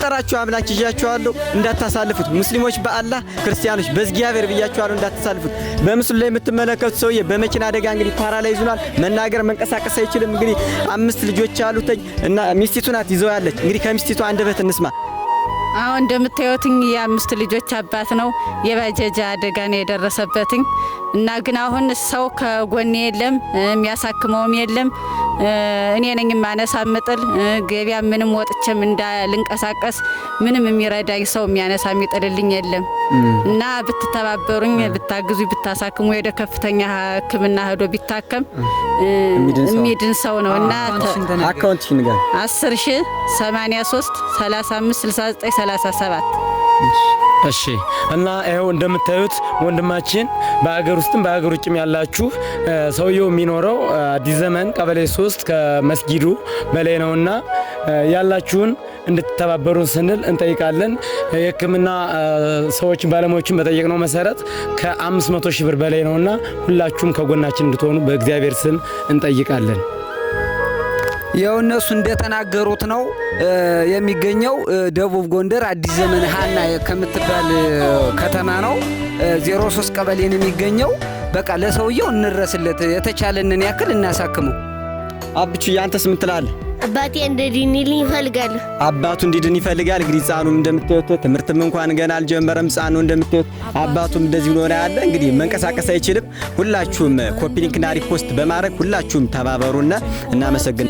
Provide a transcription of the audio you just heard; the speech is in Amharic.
ጠራችሁ አምላክ ይያችኋለሁ እንዳታሳልፉት። ሙስሊሞች በአላህ ክርስቲያኖች በእግዚአብሔር ብያችኋለሁ እንዳታሳልፉት። በምስሉ ላይ የምትመለከቱት ሰውዬ በመኪና አደጋ እንግዲህ ፓራላይዝ ሆኗል። መናገር መንቀሳቀስ አይችልም። እንግዲህ 5 ልጆች አሉት እና ሚስቲቱ ናት ይዘው ያለች። እንግዲህ ከሚስቲቱ አንደበት እንስማ። አሁን እንደምታዩትኝ የ5 ልጆች አባት ነው። የባጃጅ አደጋ ነው የደረሰበትኝ እና ግን አሁን ሰው ከጎኔ የለም፣ የሚያሳክመውም የለም። እኔ ነኝ ማነሳ ምጥል ገቢያ ምንም ወጥቼም እንዳልንቀሳቀስ ምንም የሚረዳኝ ሰው የሚያነሳ የሚጥልልኝ የለም እና ብትተባበሩኝ ብታግዙ ብታሳክሙ ወደ ከፍተኛ ሕክምና ሄዶ ቢታከም የሚድን ሰው ነው እና አካውንት ንገር 10 83 35 69 37 እሺ እና ይሄው እንደምታዩት ወንድማችን በአገር ውስጥም በአገር ውጭም ያላችሁ ሰውየው የሚኖረው አዲስ ዘመን ቀበሌ 3 ከመስጊዱ በላይ ነውና ያላችሁን እንድትተባበሩን ስንል እንጠይቃለን። የሕክምና ሰዎች ባለሙያዎችን በጠየቅነው መሰረት ከ500 ሺህ ብር በላይ ነውና ሁላችሁም ከጎናችን እንድትሆኑ በእግዚአብሔር ስም እንጠይቃለን። ያው እነሱ እንደተናገሩት ነው የሚገኘው ደቡብ ጎንደር አዲስ ዘመን ሃና ከምትባል ከተማ ነው። 03 ቀበሌ ነው የሚገኘው። በቃ ለሰውየው እንረስለት፣ የተቻለንን ያክል እናሳክመው። አብቹ ያንተስ ምን ትላለህ? አባቴ እንዲድንልኝ ይፈልጋል። አባቱ እንዲድን ይፈልጋል። እንግዲህ ሕፃኑም እንደምታዩት ትምህርትም እንኳን ገና አልጀመረም። ሕፃኑ እንደምታዩት አባቱም እንደዚህ ብሎ ነው ያለ። እንግዲህ መንቀሳቀስ አይችልም። ሁላችሁም ኮፒ ሊንክና ሪፖስት በማድረግ ሁላችሁም ተባበሩና እናመሰግናለን።